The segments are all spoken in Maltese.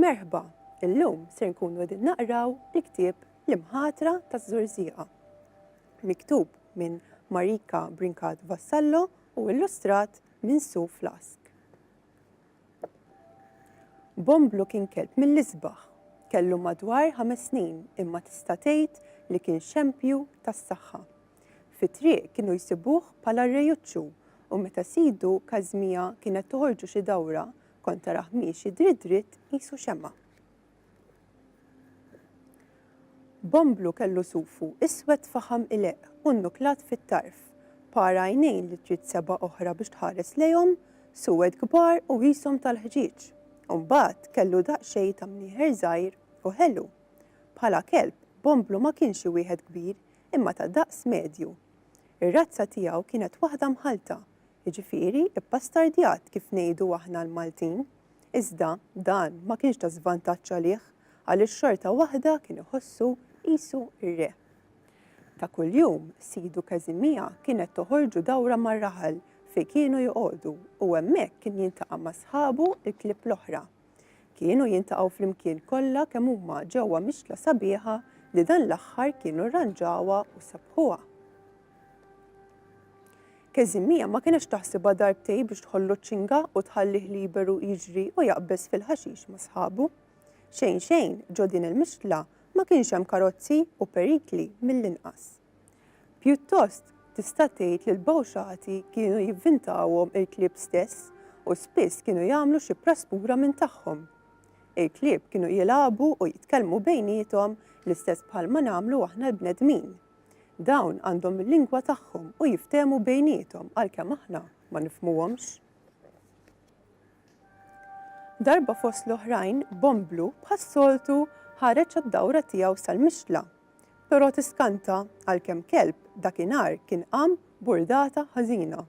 Merħba, illum ser nkunu qegħdin naqraw l-ktieb L-Imħatra taż-Żurżieqa, miktub minn Marika Brincat Vassallo u illustrat minn Sue Flask. Bomblu kien kelb mill-isbaħ, kellu madwar 5 snin imma tista' tgħid li kien xempju tas-saħħa. Fit-triq kienu jsibuh bħala rejuċċu u meta sidu Kazmija kienet toħorġu xi dawra kont taraħ miexi dritt qisu xemma. Bomblu kellu sufu iswed faħam ileq u nnuklat fit-tarf, para għajnejn li trid seba' oħra biex tħares lejhom, suwed kbar u qishom tal-ħġieġ. U mbagħad kellu daqsxejn ta' mnieħer żgħir u ħelu. Bħala kelb, Bomblu ma kienx xi wieħed kbir imma ta' daqs medju. Ir-razza tiegħu kienet waħda mħalta, jiġifieri ippastardjat kif ngħidu aħna l-Maltin, iżda dan ma kienx ta' żvantaġġ għalih għaliex xorta waħda kien iħossu qisu r-re. Ta' kuljum sidu Kazimija kienet toħorġu dawra mar-raħal fejn kienu joqogħdu u hemmhekk kien jiltaqa' ma' sħabu l-klieb l-oħra. Kienu jiltaqgħu flimkien kollha kemm huma ġewwa mixtla sabiħa li dan l-aħħar kienu rranġawha u sabħuha. Kazimija ma kienx taħsibha darbtejn biex tħollu ċinga u tħallih liberu jiġri u jaqbeż fil-ħaxix ma' sħabu. Xejn ġo din il-mixtla ma kienx hemm karozzi u perikli mill-inqas. Pjuttost tista' tgħid li l-bawxati kienu jivvintawhom il-klieb stess u spiss kienu jagħmlu xi praspura minn tagħhom. Il-klieb kienu jilagħbu u jitkellmu bejniethom l-istess bħalma nagħmlu aħna l-bnedmin. Dawn għandhom il-lingwa tagħhom u jiftehmu bejniethom għalkemm aħna ma nifhmuhomx. Darba fost l-oħrajn, Bomblu bħas-soltu ħareġ għad-dawra tiegħu sal-mixtla, però tiskanta għalkemm kelb dakinhar kien qam burdata ħażina,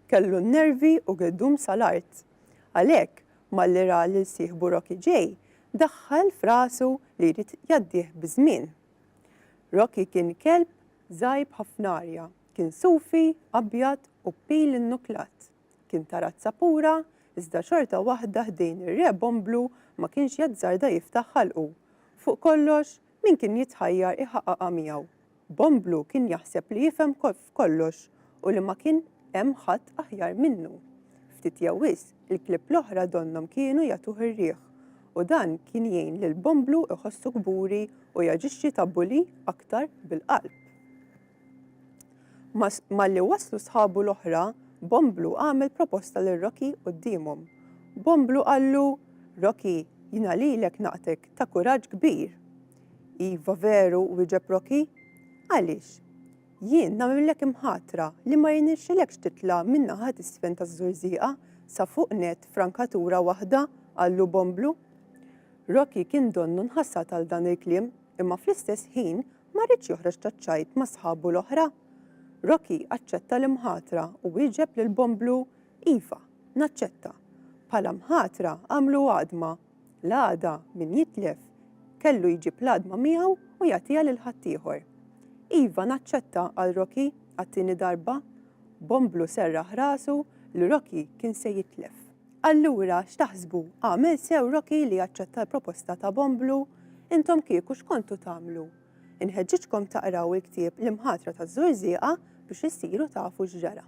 kellu n-nervi u għeddum sal-art. Għalhekk malli ra lil sieħbu Rocky ġej, daħħal f'rasu li jrid jgħaddih biż-żmien. Rocky kien kelb żgħib ħafna arja, kien sufi, abjad u pil innuklat. Kien ta' razza pura, iżda xorta waħda ħdejn ir-re Bomblu ma kienx jazzarda jiftaħ ħalqu. Fuq kollox, min kien jitħajjar iħaqqa miegħu. Bomblu kien jaħseb li jifhem f'kollox u li ma kien hemm ħadd aħjar minnu. Ftit jew wisq il-klieb l-oħra donhom kienu jagħtuh ir-rieħ u dan kien jgħin lil Bomblu iħossu kburi u jaġixxi ta' buli aktar bil-qalb. Malli waslu sħabu l-oħra, Bomblu għamel proposta lil Rocky qudiemhom. Bomblu qallu, Rocky, jiena lilek naqtek ta' kuraġġ kbir. Iva veru wieġeb Rocky, għaliex? Jien nagħmellek imħatra li ma jirnexxilekx titla' min-naħa t'isfel taż-Żurżieqa sa fuq net frankatura waħda qallu Bomblu. Rocky kien donnu nħassat għal dan il-kliem imma fl-istess ħin ma rridx joħroġ taċ-ċajt ma' sħabu l-oħra. Rocky aċċetta l-imħatra u wieġeb lil Bomblu, iva, naċċetta. Bħala mħatra għamlu għadma. L-għada min jitlef kellu jġib l-għadma miegħu u jagħtiha lil ħaddieħor. Iva naċċetta għal Rocky għat-tieni darba. Bomblu serraħ rasu li Rocky kien se jitlef. Allura x'taħsbu għamel sew Rocky li jaċċetta l-proposta ta' Bomblu, intom kieku x'kontu tagħmlu? Inħeġġitkom taqraw il-ktieb L-Imħatra taż-Żurżieqa biex issiru tafu x'ġara.